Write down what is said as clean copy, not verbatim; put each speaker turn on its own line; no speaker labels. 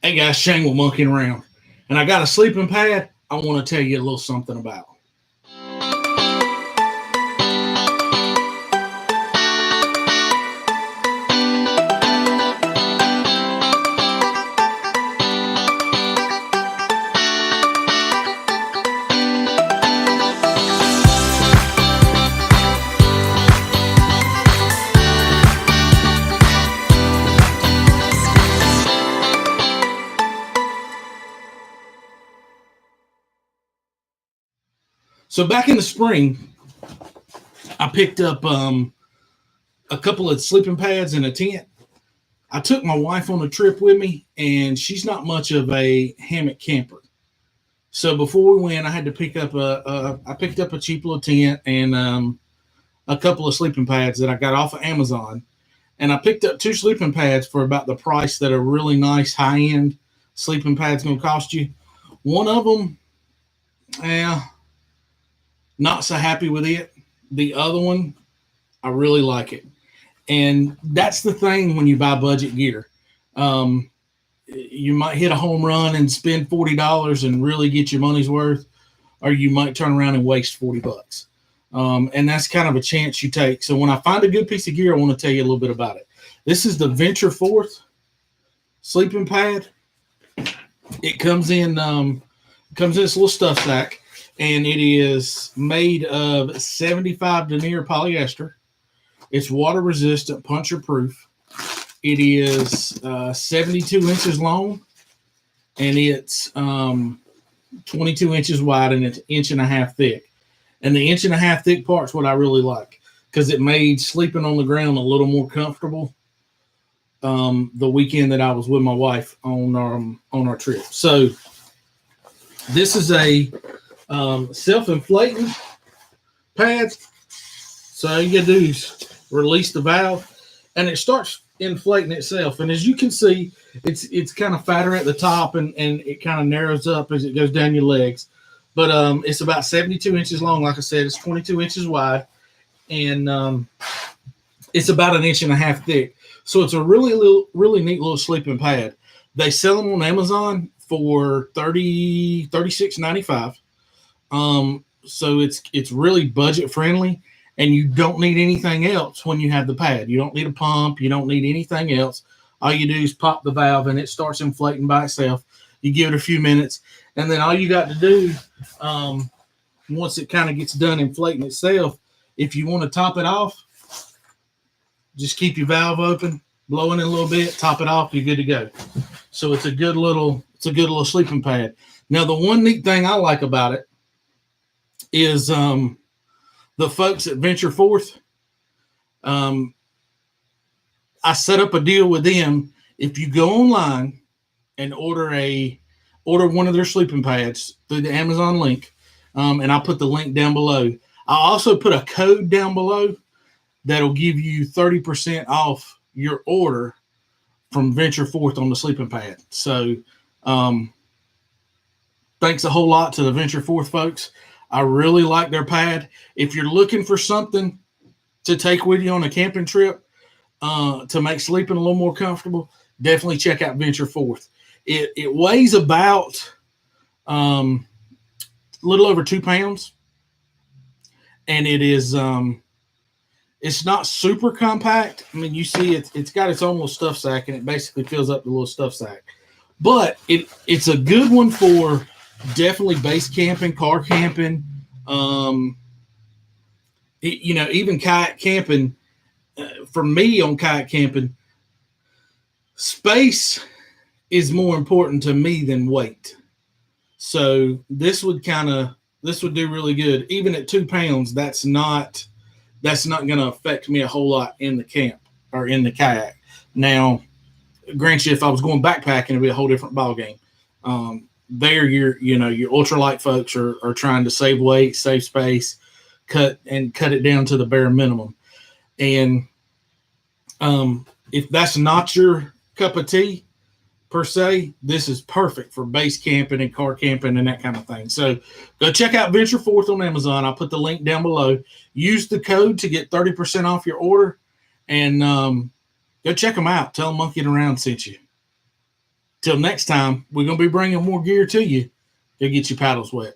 Hey guys, Shane with Monkeying Around, and I got a sleeping pad I want to tell you a little something about. So back in the spring, I picked up a couple of sleeping pads and a tent. I took my wife on a trip with me, and she's not much of a hammock camper. So before we went, I had to pick up I picked up a cheap little tent and a couple of sleeping pads that I got off of Amazon, and I picked up two sleeping pads for about the price that a really nice high end sleeping pad's going to cost you. One of them, yeah, not so happy with it. The other one, I really like it. And that's the thing when you buy budget gear. You might hit a home run and spend $40 and really get your money's worth, or you might turn around and waste $40. And that's kind of a chance you take. So when I find a good piece of gear, I want to tell you a little bit about it. This is the Venture Forth sleeping pad. It comes in this little stuff sack, and it is made of 75 denier polyester. It's water resistant, puncture proof. It is 72 inches long, and it's 22 inches wide, and it's an inch and a half thick. And the inch and a half thick part's what I really like, because it made sleeping on the ground a little more comfortable. The weekend that I was with my wife on our trip. So this is a self-inflating pad. So all you gotta do is release the valve, and it starts inflating itself. And as you can see, it's kind of fatter at the top, and it kind of narrows up as it goes down your legs. But it's about 72 inches long. Like I said, it's 22 inches wide, and it's about an inch and a half thick. So it's a really neat little sleeping pad. They sell them on Amazon for $36.95. So it's really budget friendly, and you don't need anything else when you have the pad. You don't need a pump. You don't need anything else. All you do is pop the valve, and it starts inflating by itself. You give it a few minutes, and then all you got to do, once it kind of gets done inflating itself, if you want to top it off, just keep your valve open, blow in a little bit, top it off, you're good to go. So it's a good little sleeping pad. Now, the one neat thing I like about it is the folks at Venture Forth. I set up a deal with them. If you go online and order one of their sleeping pads through the Amazon link, and I'll put the link down below. I'll also put a code down below that'll give you 30% off your order from Venture Forth on the sleeping pad. So thanks a whole lot to the Venture Forth folks. I really like their pad. If you're looking for something to take with you on a camping trip to make sleeping a little more comfortable, definitely check out Venture Forth. It weighs about a little over 2 pounds, and it is it's not super compact. I mean, you see it's got its own little stuff sack, and it basically fills up the little stuff sack. But it's a good one for definitely base camping, car camping, even kayak camping. For me on kayak camping, space is more important to me than weight. So this would do really good. Even at 2 pounds, that's not going to affect me a whole lot in the camp or in the kayak. Now, grant you, if I was going backpacking, it'd be a whole different ballgame. There, your ultralight folks are trying to save weight, save space, cut it down to the bare minimum. And if that's not your cup of tea per se, this is perfect for base camping and car camping and that kind of thing. So go check out Venture Forth on Amazon. I'll put the link down below. Use the code to get 30% off your order, and go check them out. Tell them Monkeying Around sent you. Till Till next time, we're going to be bringing more gear to you. Go get your paddles wet.